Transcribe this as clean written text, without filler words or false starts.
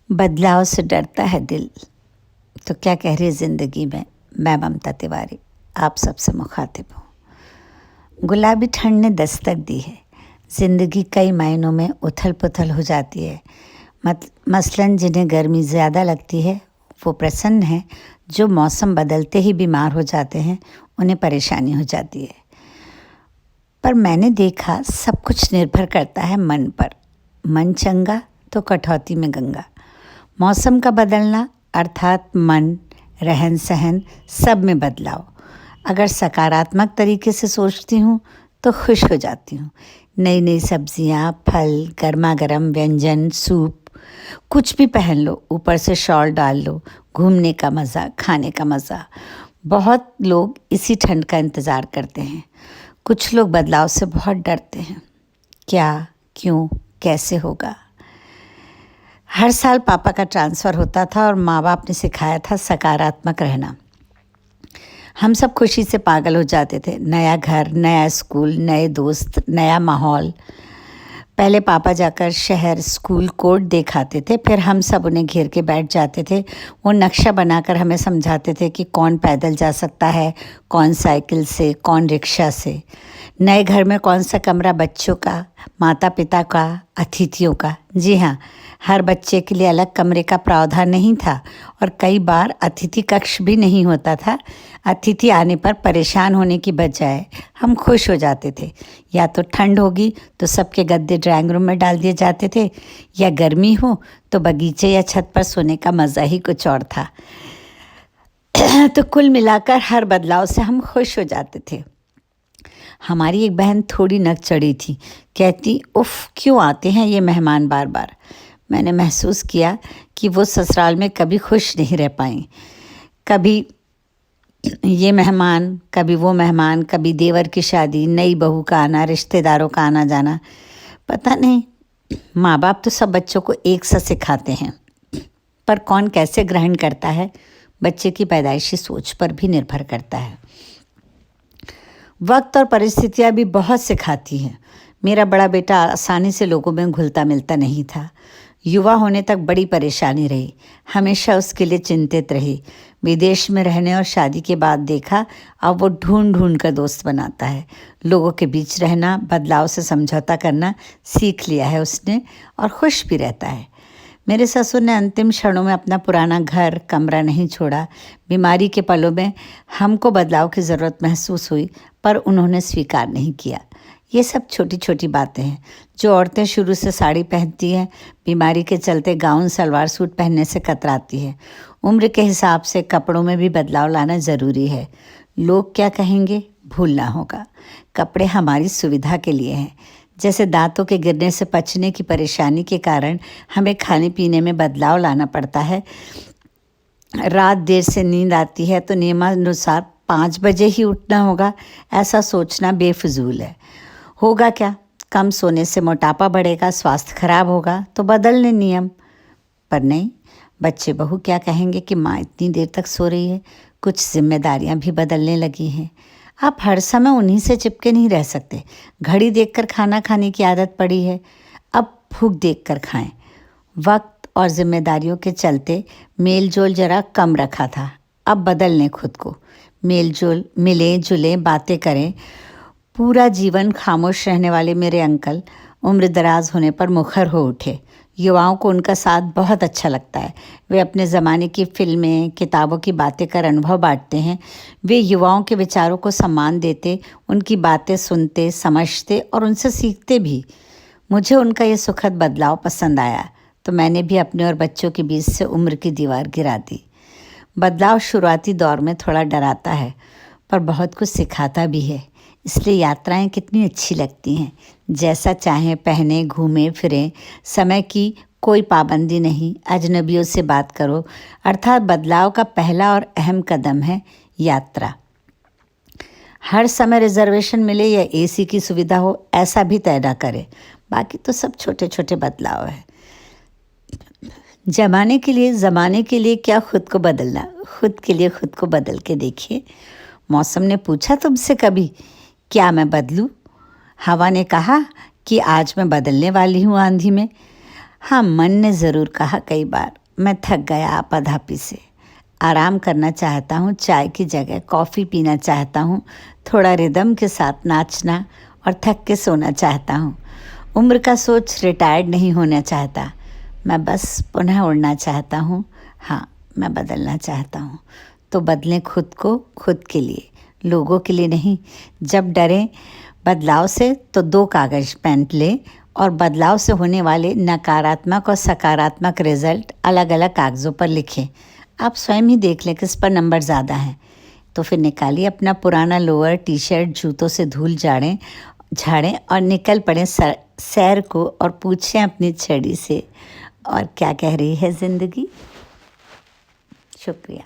बदलाव से डरता है दिल, तो क्या कह रही है ज़िंदगी में। मैं ममता तिवारी आप सबसे मुखातिब हूँ। गुलाबी ठंड ने दस्तक दी है, ज़िंदगी कई मायनों में उथल पुथल हो जाती है। मसलन जिन्हें गर्मी ज़्यादा लगती है वो प्रसन्न हैं, जो मौसम बदलते ही बीमार हो जाते हैं उन्हें परेशानी हो जाती है। पर मैंने देखा सब कुछ निर्भर करता है मन पर। मन चंगा तो कटौती में गंगा। मौसम का बदलना अर्थात मन, रहन सहन सब में बदलाव। अगर सकारात्मक तरीके से सोचती हूँ तो खुश हो जाती हूँ। नई नई सब्जियाँ, फल, गर्मा गर्म व्यंजन, सूप, कुछ भी पहन लो, ऊपर से शॉल डाल लो, घूमने का मज़ा, खाने का मज़ा। बहुत लोग इसी ठंड का इंतज़ार करते हैं। कुछ लोग बदलाव से बहुत डरते हैं। क्या, क्यों, कैसे होगा। हर साल पापा का ट्रांसफ़र होता था और माँ बाप ने सिखाया था सकारात्मक रहना। हम सब खुशी से पागल हो जाते थे। नया घर, नया स्कूल, नए दोस्त, नया माहौल। पहले पापा जाकर शहर, स्कूल, कोर्ट दिखाते थे, फिर हम सब उन्हें घेर के बैठ जाते थे। वो नक्शा बनाकर हमें समझाते थे कि कौन पैदल जा सकता है, कौन साइकिल से, कौन रिक्शा से। नए घर में कौन सा कमरा बच्चों का, माता पिता का, अतिथियों का। जी हाँ, हर बच्चे के लिए अलग कमरे का प्रावधान नहीं था और कई बार अतिथि कक्ष भी नहीं होता था। अतिथि आने पर परेशान होने की बजाय हम खुश हो जाते थे। या तो ठंड होगी तो सबके गद्दे ड्राइंग रूम में डाल दिए जाते थे, या गर्मी हो तो बगीचे या छत पर सोने का मज़ा ही कुछ और था। तो कुल मिलाकर हर बदलाव से हम खुश हो जाते थे। हमारी एक बहन थोड़ी नक चढ़ी थी, कहती उफ़ क्यों आते हैं ये मेहमान बार बार। मैंने महसूस किया कि वो ससुराल में कभी खुश नहीं रह पाई। कभी ये मेहमान, कभी वो मेहमान, कभी देवर की शादी, नई बहू का आना, रिश्तेदारों का आना जाना। पता नहीं, माँ बाप तो सब बच्चों को एक सा सिखाते हैं, पर कौन कैसे ग्रहण करता है बच्चे की पैदाइशी सोच पर भी निर्भर करता है। वक्त और परिस्थितियाँ भी बहुत सिखाती हैं। मेरा बड़ा बेटा आसानी से लोगों में घुलता मिलता नहीं था। युवा होने तक बड़ी परेशानी रही, हमेशा उसके लिए चिंतित रही। विदेश में रहने और शादी के बाद देखा अब वो ढूंढ ढूंढ कर दोस्त बनाता है। लोगों के बीच रहना, बदलाव से समझौता करना सीख लिया है उसने और खुश भी रहता है। मेरे ससुर ने अंतिम क्षणों में अपना पुराना घर, कमरा नहीं छोड़ा। बीमारी के पलों में हमको बदलाव की ज़रूरत महसूस हुई, पर उन्होंने स्वीकार नहीं किया। ये सब छोटी छोटी बातें हैं जो औरतें शुरू से साड़ी पहनती हैं, बीमारी के चलते गाउन, सलवार सूट पहनने से कतराती हैं। उम्र के हिसाब से कपड़ों में भी बदलाव लाना ज़रूरी है। लोग क्या कहेंगे भूलना होगा। कपड़े हमारी सुविधा के लिए हैं। जैसे दांतों के गिरने से पचने की परेशानी के कारण हमें खाने पीने में बदलाव लाना पड़ता है। रात देर से नींद आती है तो नियमानुसार 5 बजे ही उठना होगा, ऐसा सोचना बेफिजूल है। होगा क्या, कम सोने से मोटापा बढ़ेगा, स्वास्थ्य खराब होगा, तो बदल लें नियम। पर नहीं, बच्चे बहू क्या कहेंगे कि माँ इतनी देर तक सो रही है। कुछ जिम्मेदारियाँ भी बदलने लगी हैं। आप हर समय उन्हीं से चिपके नहीं रह सकते। घड़ी देखकर खाना खाने की आदत पड़ी है, अब भूख देखकर खाएं। वक्त और जिम्मेदारियों के चलते मेल जोल जरा कम रखा था, अब बदल लें खुद को। मेल जोल, मिलें जुलें, बातें करें। पूरा जीवन खामोश रहने वाले मेरे अंकल उम्र दराज होने पर मुखर हो उठे। युवाओं को उनका साथ बहुत अच्छा लगता है। वे अपने ज़माने की फिल्में, किताबों की बातें कर अनुभव बांटते हैं। वे युवाओं के विचारों को सम्मान देते, उनकी बातें सुनते, समझते और उनसे सीखते भी। मुझे उनका ये सुखद बदलाव पसंद आया, तो मैंने भी अपने और बच्चों के बीच से उम्र की दीवार गिरा दी। बदलाव शुरुआती दौर में थोड़ा डराता है, पर बहुत कुछ सिखाता भी है। इसलिए यात्राएं कितनी अच्छी लगती हैं। जैसा चाहें पहने, घूमें फिरें, समय की कोई पाबंदी नहीं। अजनबियों से बात करो। अर्थात बदलाव का पहला और अहम कदम है यात्रा। हर समय रिजर्वेशन मिले या एसी की सुविधा हो, ऐसा भी तय ना करें। बाकी तो सब छोटे छोटे बदलाव है। ज़माने के लिए क्या खुद को बदलना, खुद के लिए खुद को बदल के देखिए। मौसम ने पूछा तुमसे कभी क्या मैं बदलूं? हवा ने कहा कि आज मैं बदलने वाली हूँ आंधी में। हाँ, मन ने ज़रूर कहा कई बार, मैं थक गया आपाधापी से। आराम करना चाहता हूँ, चाय की जगह कॉफ़ी पीना चाहता हूँ, थोड़ा रिदम के साथ नाचना और थक के सोना चाहता हूँ। उम्र का सोच रिटायर्ड नहीं होना चाहता, मैं बस पुनः उड़ना चाहता हूँ। हाँ, मैं बदलना चाहता हूँ। तो बदलें खुद को, खुद के लिए, लोगों के लिए नहीं। जब डरें बदलाव से तो 2 कागज़ पेन लें और बदलाव से होने वाले नकारात्मक और सकारात्मक रिजल्ट अलग अलग कागज़ों पर लिखें। आप स्वयं ही देख लें किस पर नंबर ज़्यादा हैं। तो फिर निकालिए अपना पुराना लोअर, टी शर्ट, जूतों से धूल झाड़ें और निकल पड़ें सैर को और पूछें अपनी छड़ी से, और क्या कह रही है ज़िंदगी। शुक्रिया।